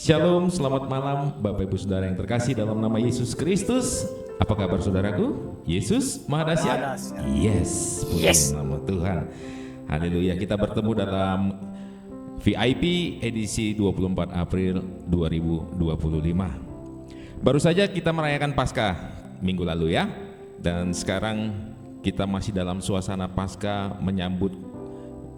Shalom, selamat malam Bapak Ibu Saudara yang terkasih dalam nama Yesus Kristus. Apa kabar saudaraku? Yesus Maha Dahsyat. Yes, puji nama Tuhan. Haleluya, kita bertemu dalam VIP edisi 24 April 2025. Baru saja kita merayakan Paskah minggu lalu ya. Dan sekarang kita masih dalam suasana Paskah menyambut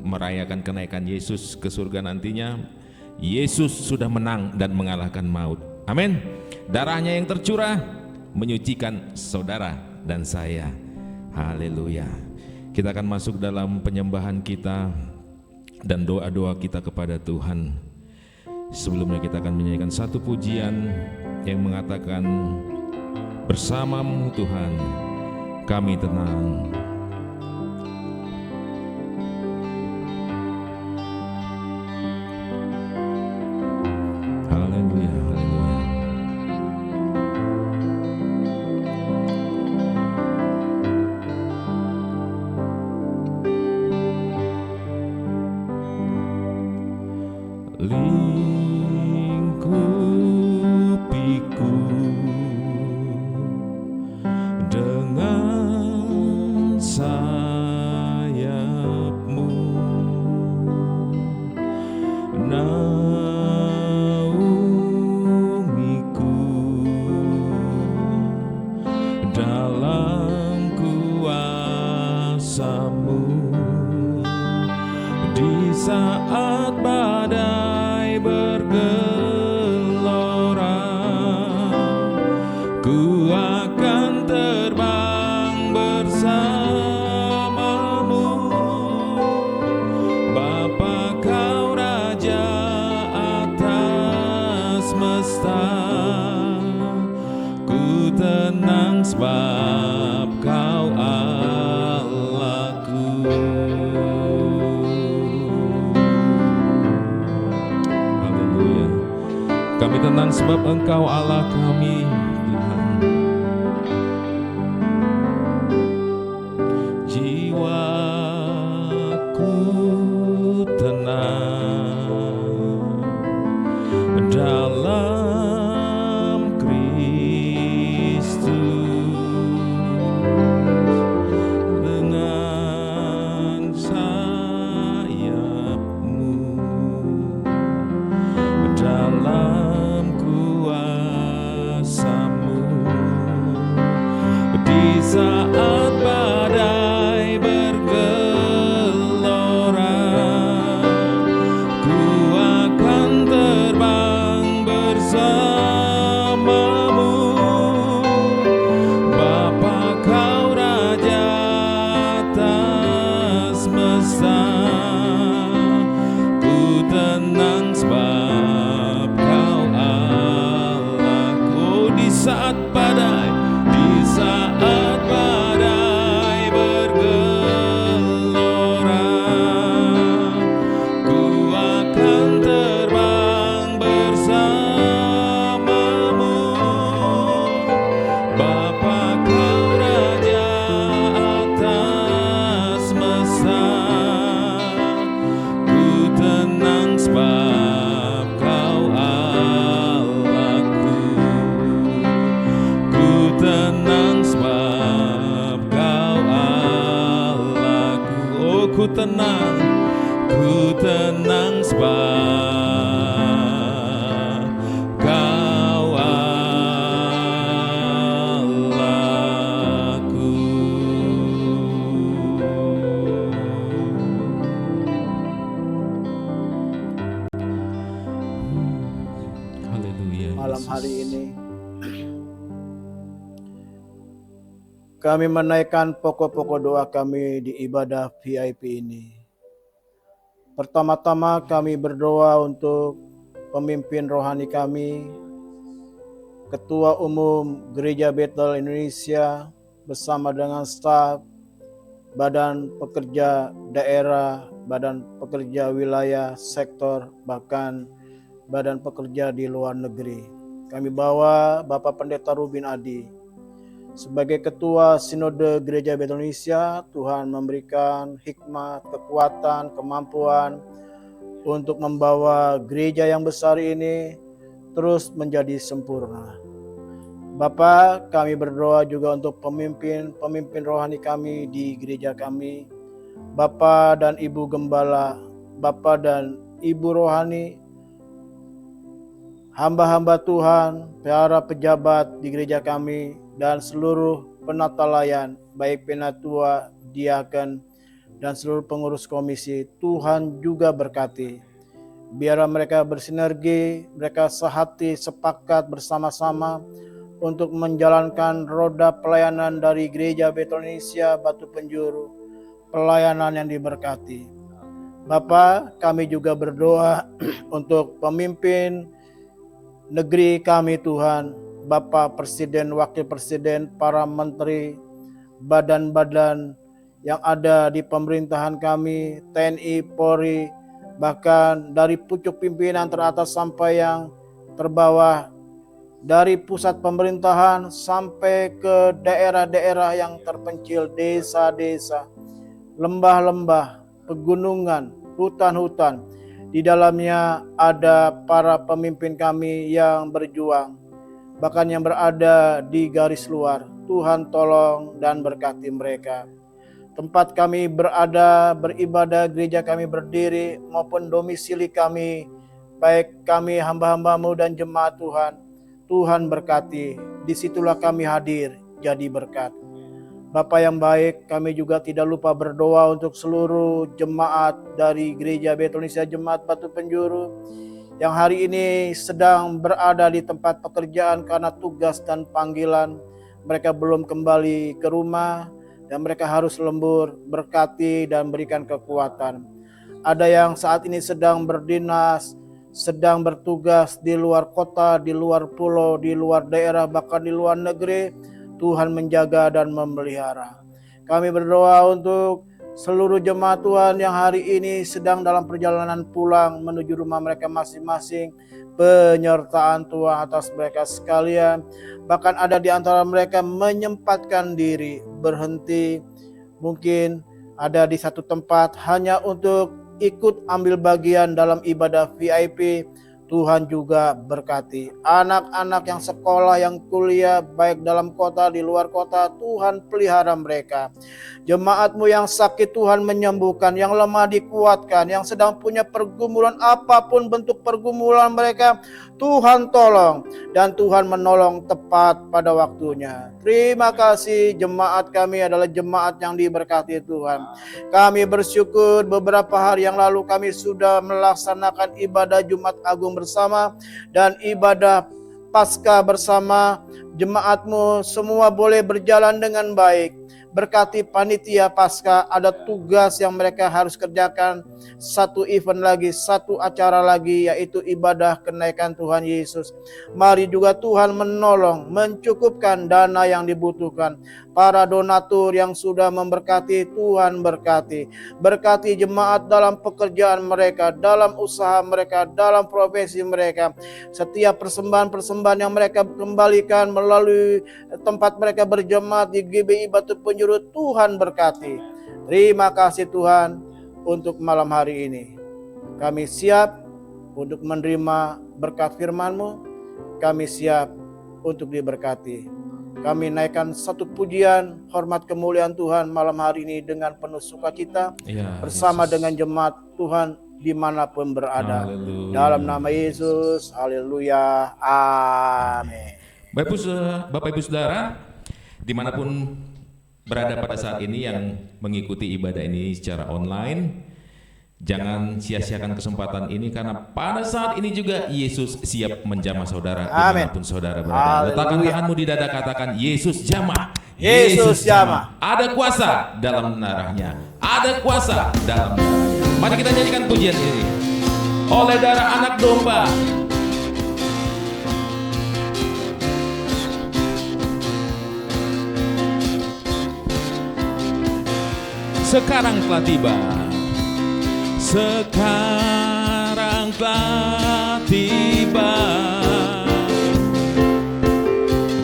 merayakan kenaikan Yesus ke surga nantinya. Yesus sudah menang dan mengalahkan maut. Amin. Darahnya yang tercurah menyucikan saudara dan saya. Haleluya. Kita akan masuk dalam penyembahan kita dan doa-doa kita kepada Tuhan. Sebelumnya kita akan menyanyikan satu pujian yang mengatakan, bersamamu Tuhan kami tenang. Haleluya, haleluya. Lingkupiku dengan sayapmu, naungiku dalam kuasa-Mu di saat badai bergelora. Ku akan terbang bersamamu, Bapa Kau Raja atas semesta. Ku tenang sebab Kau Allahku. Haleluya. Kami tenang sebab Engkau Allah kami, Tuhan. Jiwaku tenang dalam Kristus, dengan sayap-Mu dalam kuasa-Mu di saat badai bergelora. Ku akan terbang bersamamu, Bapa Kau Raja atas semesta. Ku tenang sebab Kau Allahku. Di saat badai, di saat badai bergelora, ku akan terbang bersamamu, Bapa Kau Raja atas semesta. Ku tenang sebab Kau Allahku. Ku tenang sebab Kau Allahku. Oh, ku tenang sebab Kau Allahku. Haleluya. Malam Yesus. hari ini kami menaikkan pokok-pokok doa kami di ibadah VIP ini. Pertama-tama kami berdoa untuk pemimpin rohani kami, Ketua Umum Gereja Bethel Indonesia bersama dengan staf, badan pekerja daerah, badan pekerja wilayah, sektor, bahkan badan pekerja di luar negeri. Kami bawa Bapak Pendeta Rubin Adi sebagai Ketua Sinode Gereja Bethel Indonesia. Tuhan memberikan hikmat, kekuatan, kemampuan untuk membawa gereja yang besar ini terus menjadi sempurna. Bapa, kami berdoa juga untuk pemimpin rohani kami di gereja kami, Bapa dan Ibu Gembala, Bapa dan Ibu rohani, hamba-hamba Tuhan, para pejabat di gereja kami, dan seluruh penata layan, baik penatua, diaken, dan seluruh pengurus komisi. Tuhan juga berkati. Biar mereka bersinergi, mereka sehati, sepakat bersama-sama untuk menjalankan roda pelayanan dari Gereja Betel Indonesia Batu Penjuru, pelayanan yang diberkati. Bapa, kami juga berdoa untuk pemimpin negeri kami Tuhan, Bapak Presiden, Wakil Presiden, para menteri, badan-badan yang ada di pemerintahan kami, TNI, Polri, bahkan dari pucuk pimpinan teratas sampai yang terbawah, dari pusat pemerintahan sampai ke daerah-daerah yang terpencil, desa-desa, lembah-lembah, pegunungan, hutan-hutan. Di dalamnya ada para pemimpin kami yang berjuang, bahkan yang berada di garis luar. Tuhan tolong dan berkati mereka. Tempat kami berada, beribadah, gereja kami berdiri, maupun domisili kami, baik kami hamba-hambamu dan jemaat Tuhan, Tuhan berkati. Disitulah kami hadir, jadi berkat. Bapa yang baik, kami juga tidak lupa berdoa untuk seluruh jemaat dari Gereja Betel Indonesia Jemaat Batu Penjuru yang hari ini sedang berada di tempat pekerjaan karena tugas dan panggilan. Mereka belum kembali ke rumah dan mereka harus lembur, berkati dan berikan kekuatan. Ada yang saat ini sedang berdinas, sedang bertugas di luar kota, di luar pulau, di luar daerah, bahkan di luar negeri. Tuhan menjaga dan memelihara. Kami berdoa untuk seluruh jemaat Tuhan yang hari ini sedang dalam perjalanan pulang menuju rumah mereka masing-masing. Penyertaan Tuhan atas mereka sekalian. Bahkan ada di antara mereka menyempatkan diri, berhenti, mungkin ada di satu tempat hanya untuk ikut ambil bagian dalam ibadah VIP. Tuhan juga berkati anak-anak yang sekolah, yang kuliah, baik dalam kota, di luar kota. Tuhan pelihara mereka. Jemaatmu yang sakit Tuhan menyembuhkan, yang lemah dikuatkan, yang sedang punya pergumulan, apapun bentuk pergumulan mereka, Tuhan tolong dan Tuhan menolong tepat pada waktunya. Terima kasih, jemaat kami adalah jemaat yang diberkati Tuhan. Kami bersyukur beberapa hari yang lalu kami sudah melaksanakan ibadah Jumat Agung bersama dan ibadah Paskah bersama. Jemaatmu semua boleh berjalan dengan baik. Berkati panitia Paskah, ada tugas yang mereka harus kerjakan. Satu event lagi, satu acara lagi, yaitu ibadah kenaikan Tuhan Yesus. Mari juga Tuhan menolong, mencukupkan dana yang dibutuhkan. Para donatur yang sudah memberkati, Tuhan berkati. Berkati jemaat dalam pekerjaan mereka, dalam usaha mereka, dalam profesi mereka. Setiap persembahan-persembahan yang mereka kembalikan melalui tempat mereka berjemaat di GBI Batu Penjuru, Tuhan berkati. Terima kasih Tuhan untuk malam hari ini. Kami siap untuk menerima berkat firman-Mu. Kami siap untuk diberkati. Kami naikkan satu pujian, hormat kemuliaan Tuhan malam hari ini dengan penuh sukacita bersama Yesus, dengan jemaat Tuhan dimanapun berada. Haleluya. Dalam nama Yesus, haleluya, amin. Bapak Ibu Saudara, dimanapun berada pada saat ini yang mengikuti ibadah ini secara online, jangan sia-siakan kesempatan ini karena pada saat ini juga Yesus siap menjamah saudara dimanapun saudara berada. Letakkan tanganmu di dada, katakan Yesus jamah. Yesus jamah. Ada kuasa dalam darahnya. Ada kuasa dalam darahnya. Mari kita nyanyikan pujian ini. Oleh darah anak domba. Sekarang telah tiba. Sekarang telah tiba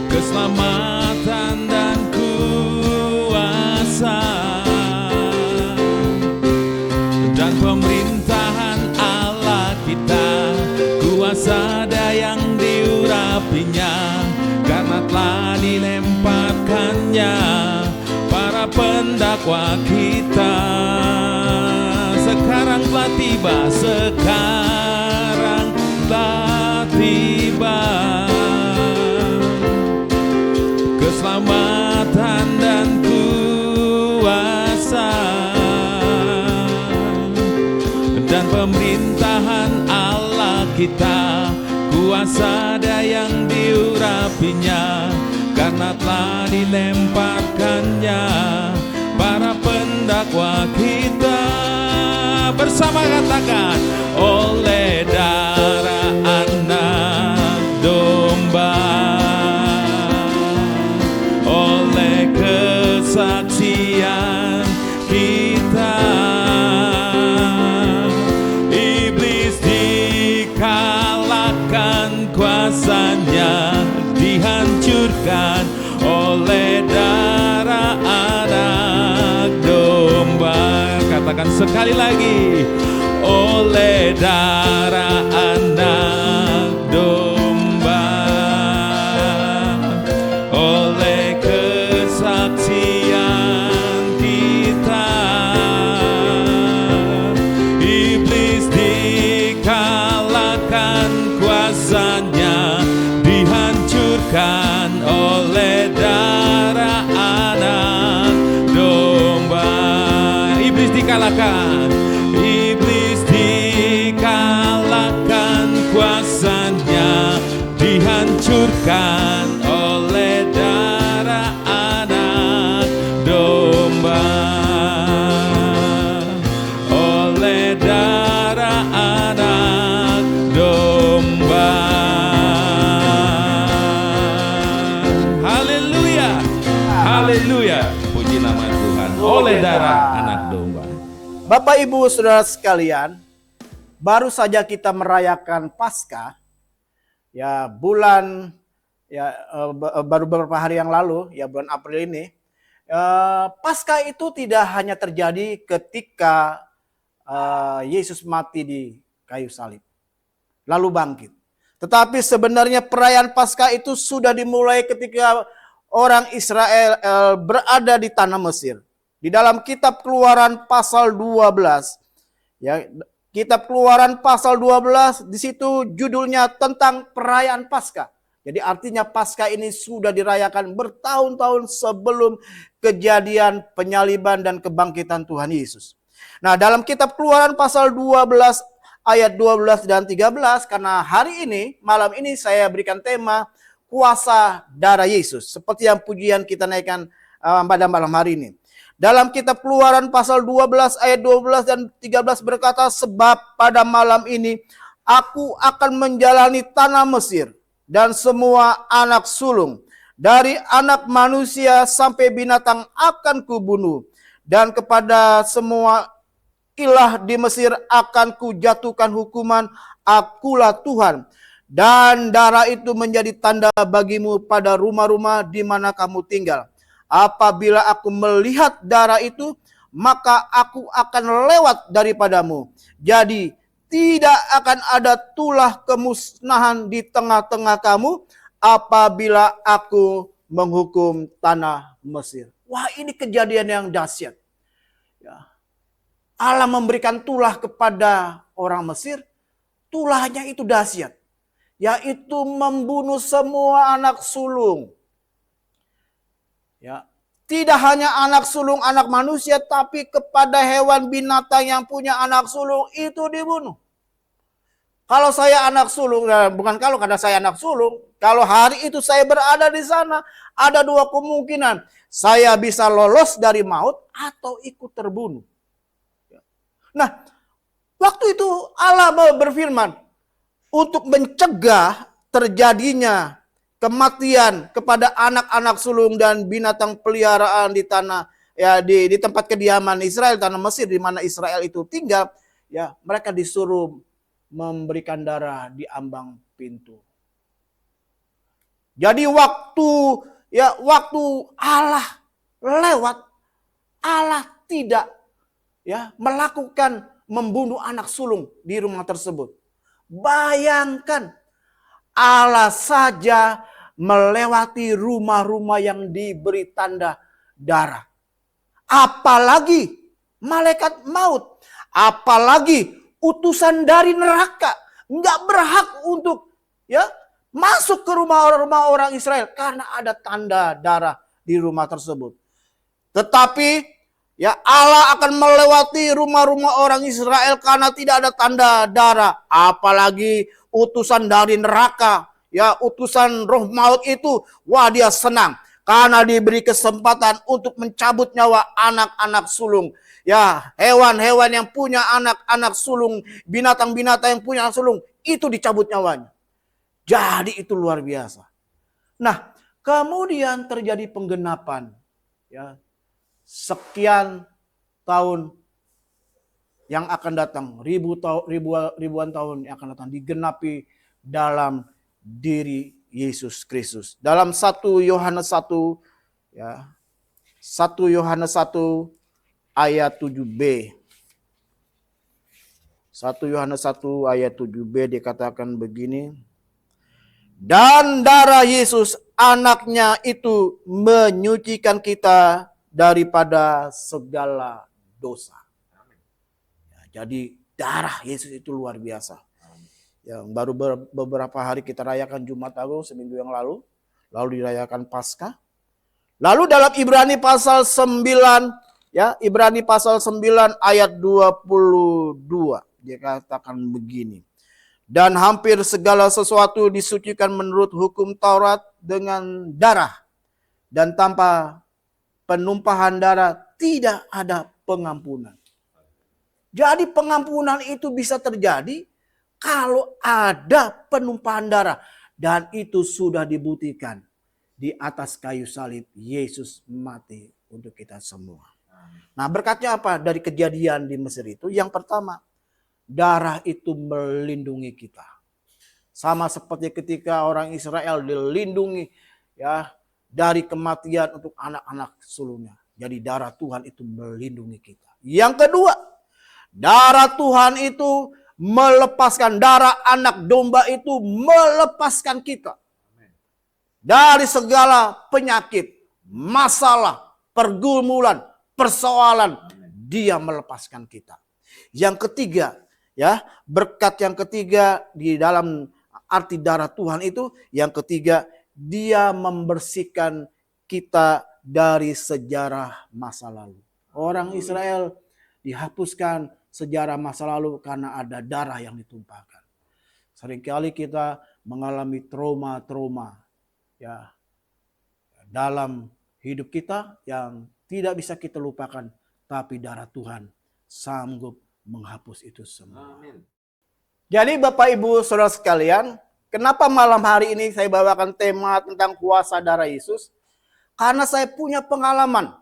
keselamatan dan kuasa dan pemerintahan Allah kita, kuasa dayang di diurapinya, karena telah dilemparkannya para pendakwa kita. Sekarang telah tiba, sekarang telah tiba keselamatan dan kuasa dan pemerintahan Allah kita, kuasa yang diurapinya, karena telah dilemparkannya para pendakwa kita. Bersama katakan, oleh darah anak domba, oleh kesaksian kita, iblis dikalahkan, kuasanya dihancurkan oleh darah anak domba. Katakan sekali lagi, oleh darah anak domba, oleh kesaksian kita, iblis dikalahkan, kuasanya dihancurkan oleh darah anak domba. Iblis dikalahkan, iblis dikalahkan, kuasanya dihancurkan oleh darah anak domba, oleh darah anak domba. Haleluya, haleluya, puji nama Tuhan. Oleh darah anak domba. Bapak Ibu Saudara sekalian, baru saja kita merayakan Paskah. Ya, bulan baru beberapa hari yang lalu, ya bulan April ini. Paskah itu tidak hanya terjadi ketika Yesus mati di kayu salib, lalu bangkit. Tetapi sebenarnya perayaan Paskah itu sudah dimulai ketika orang Israel berada di tanah Mesir. Di dalam kitab Keluaran pasal 12, ya, kitab Keluaran pasal 12 di situ judulnya tentang perayaan Paskah. Jadi artinya Paskah ini sudah dirayakan bertahun-tahun sebelum kejadian penyaliban dan kebangkitan Tuhan Yesus. Nah, dalam kitab Keluaran pasal 12 ayat 12 dan 13, karena hari ini, malam ini saya berikan tema kuasa darah Yesus, seperti yang pujian kita naikkan pada malam hari ini. Dalam kitab Keluaran pasal 12 ayat 12 dan 13 berkata, sebab pada malam ini aku akan menjalani tanah Mesir dan semua anak sulung, dari anak manusia sampai binatang akan kubunuh, dan kepada semua ilah di Mesir akan kujatuhkan hukuman, akulah Tuhan. Dan darah itu menjadi tanda bagimu pada rumah-rumah di mana kamu tinggal. Apabila aku melihat darah itu, maka aku akan lewat daripadamu. Jadi tidak akan ada tulah kemusnahan di tengah-tengah kamu apabila aku menghukum tanah Mesir. Wah, ini kejadian yang dahsyat. Ya. Allah memberikan tulah kepada orang Mesir. Tulahnya itu dahsyat, yaitu membunuh semua anak sulung. Ya, tidak hanya anak sulung anak manusia, tapi kepada hewan binatang yang punya anak sulung itu dibunuh. Kalau saya anak sulung, bukan karena saya anak sulung, kalau hari itu saya berada di sana, ada dua kemungkinan. Saya bisa lolos dari maut atau ikut terbunuh. Nah, waktu itu Allah berfirman untuk mencegah terjadinya kematian kepada anak-anak sulung dan binatang peliharaan di tanah, ya, di tempat kediaman Israel, tanah Mesir di mana Israel itu tinggal, ya, mereka disuruh memberikan darah di ambang pintu. Jadi waktu Allah lewat, Allah tidak, ya, melakukan membunuh anak sulung di rumah tersebut. Bayangkan, Allah saja melewati rumah-rumah yang diberi tanda darah. Apalagi malaikat maut, apalagi utusan dari neraka, nggak berhak untuk masuk ke rumah-rumah orang Israel karena ada tanda darah di rumah tersebut. Tetapi Allah akan melewati rumah-rumah orang Israel karena tidak ada tanda darah, apalagi utusan dari neraka, utusan roh maut itu, dia senang karena diberi kesempatan untuk mencabut nyawa anak-anak sulung. Hewan-hewan yang punya anak-anak sulung, binatang-binatang yang punya anak sulung, itu dicabut nyawanya. Jadi itu luar biasa. Nah, kemudian terjadi penggenapan. Sekian tahun yang akan datang, ribuan tahun yang akan datang, digenapi dalam diri Yesus Kristus. Dalam 1 Yohanes 1 Yohanes 1 ayat 7b. 1 Yohanes 1 ayat 7b dikatakan begini. Dan darah Yesus anaknya itu menyucikan kita daripada segala dosa. Jadi darah Yesus itu luar biasa. Yang baru beberapa hari kita rayakan Jumat Agung seminggu yang lalu dirayakan Paskah. Lalu dalam Ibrani pasal 9, Ibrani pasal 9 ayat 22 dikatakan begini. Dan hampir segala sesuatu disucikan menurut hukum Taurat dengan darah, dan tanpa penumpahan darah tidak ada pengampunan. Jadi pengampunan itu bisa terjadi kalau ada penumpahan darah. Dan itu sudah dibuktikan di atas kayu salib. Yesus mati untuk kita semua. Nah, berkatnya apa dari kejadian di Mesir itu? Yang pertama, darah itu melindungi kita. Sama seperti ketika orang Israel dilindungi dari kematian untuk anak-anak sulungnya. Jadi darah Tuhan itu melindungi kita. Yang kedua, darah Tuhan itu melepaskan, darah anak domba itu melepaskan kita dari segala penyakit, masalah, pergumulan, persoalan. Dia melepaskan kita. Yang ketiga, berkat yang ketiga di dalam arti darah Tuhan itu, yang ketiga, dia membersihkan kita dari sejarah masa lalu. Orang Israel dihapuskan sejarah masa lalu karena ada darah yang ditumpahkan. Seringkali kita mengalami trauma-trauma dalam hidup kita yang tidak bisa kita lupakan, tapi darah Tuhan sanggup menghapus itu semua. Amin. Jadi Bapak Ibu Saudara sekalian, kenapa malam hari ini saya bawakan tema tentang kuasa darah Yesus? Karena saya punya pengalaman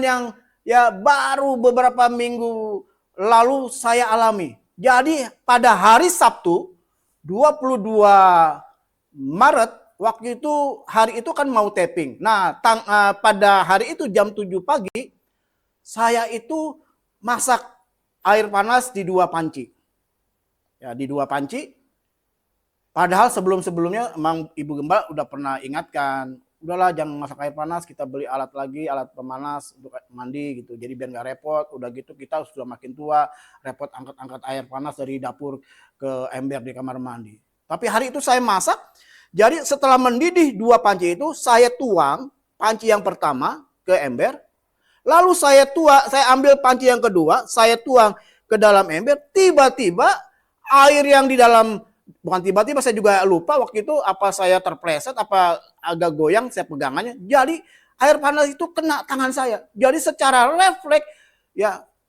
yang baru beberapa minggu lalu saya alami. Jadi pada hari Sabtu 22 Maret, waktu itu hari itu kan mau taping. Nah, pada hari itu jam 7 pagi saya itu masak air panas di 2 panci. Di 2 panci. Padahal sebelum-sebelumnya emang Ibu Gembala udah pernah ingatkan, udahlah jangan masak air panas, kita beli alat lagi, alat pemanas untuk mandi gitu. Jadi biar nggak repot. Udah gitu kita sudah makin tua, repot angkat-angkat air panas dari dapur ke ember di kamar mandi. Tapi hari itu saya masak. Jadi setelah mendidih 2 panci itu, saya tuang panci yang pertama ke ember. Lalu saya ambil panci yang kedua, saya tuang ke dalam ember. Tiba-tiba air yang di dalam, bukan tiba-tiba, saya juga lupa waktu itu apa saya terpleset, apa agak goyang saya pegangannya. Jadi air panas itu kena tangan saya. Jadi secara refleks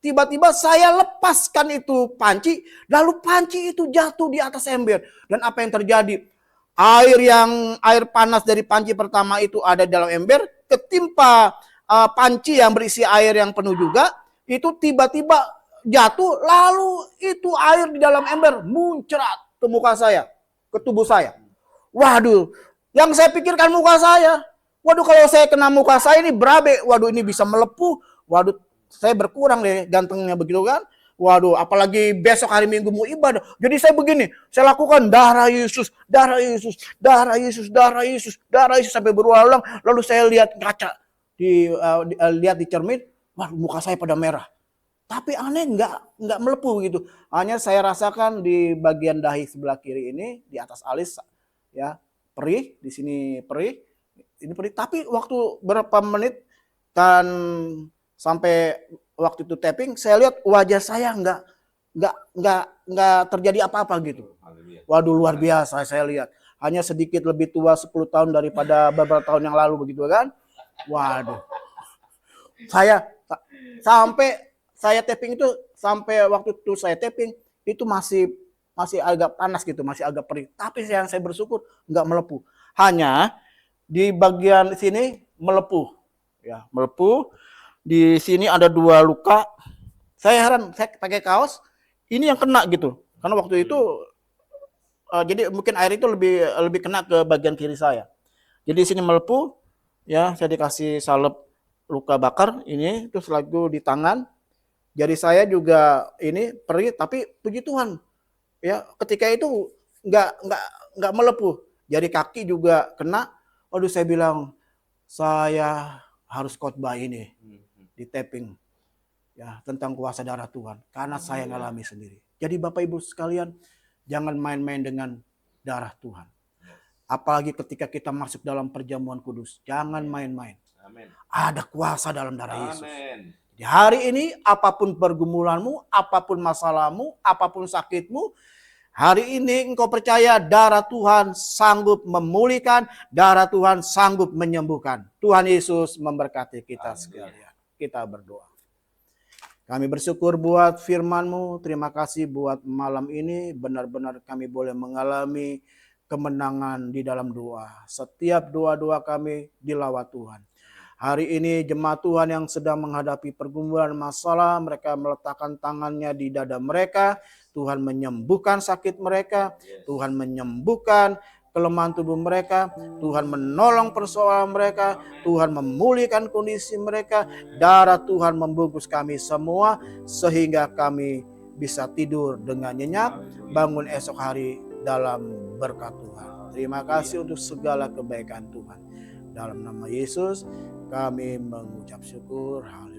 tiba-tiba saya lepaskan itu panci, lalu panci itu jatuh di atas ember. Dan apa yang terjadi? Air panas dari panci pertama itu ada di dalam ember, ketimpa panci yang berisi air yang penuh juga, itu tiba-tiba jatuh, lalu itu air di dalam ember muncrat ke muka saya, ke tubuh saya. Waduh, yang saya pikirkan muka saya. Waduh, kalau saya kena muka saya ini berabe, waduh ini bisa melepuh. Waduh, saya berkurang deh gantengnya begitu kan. Waduh, apalagi besok hari Minggu mau ibadah. Jadi saya begini, saya lakukan darah Yesus, darah Yesus, darah Yesus, darah Yesus, darah Yesus sampai berulang. Lalu saya lihat kaca, lihat di cermin, wah muka saya pada merah. Tapi aneh nggak melepuh gitu. Hanya saya rasakan di bagian dahi sebelah kiri ini, di atas alis ya perih, di sini perih, ini perih. Tapi waktu berapa menit dan sampai waktu itu tapping, saya lihat wajah saya nggak terjadi apa-apa gitu. Waduh, luar biasa saya lihat. Hanya sedikit lebih tua 10 tahun daripada beberapa tahun yang lalu begitu kan. Waduh. Sampai saya tapping itu, sampai waktu itu saya tapping itu masih agak panas gitu, masih agak perih. Tapi yang saya bersyukur nggak melepuh. Hanya di bagian sini melepuh. Ya, melepuh. Di sini ada 2 luka. Saya heran, saya pakai kaos, ini yang kena gitu. Karena waktu itu jadi mungkin air itu lebih kena ke bagian kiri saya. Jadi di sini melepuh, ya saya dikasih salep luka bakar ini, terus lagi di tangan. Jari saya juga ini perih, tapi puji Tuhan, ya ketika itu nggak melepuh. Jari kaki juga kena. Aduh, saya bilang saya harus khotbah ini di tapping ya tentang kuasa darah Tuhan karena saya ngalami sendiri. Jadi Bapak Ibu sekalian, jangan main-main dengan darah Tuhan. Apalagi ketika kita masuk dalam perjamuan kudus, jangan main-main. Ada kuasa dalam darah Yesus. Di hari ini apapun pergumulanmu, apapun masalahmu, apapun sakitmu, hari ini engkau percaya darah Tuhan sanggup memulihkan, darah Tuhan sanggup menyembuhkan. Tuhan Yesus memberkati kita sekalian. Kita berdoa. Kami bersyukur buat firman-Mu, terima kasih buat malam ini, benar-benar kami boleh mengalami kemenangan di dalam doa. Setiap doa-doa kami dilawat Tuhan. Hari ini jemaat Tuhan yang sedang menghadapi pergumulan masalah, mereka meletakkan tangannya di dada mereka, Tuhan menyembuhkan sakit mereka, Tuhan menyembuhkan kelemahan tubuh mereka, Tuhan menolong persoalan mereka, Tuhan memulihkan kondisi mereka, darah Tuhan membungkus kami semua sehingga kami bisa tidur dengan nyenyak, bangun esok hari dalam berkat Tuhan. Terima kasih untuk segala kebaikan Tuhan. Dalam nama Yesus kami mengucap syukur. Haleluya.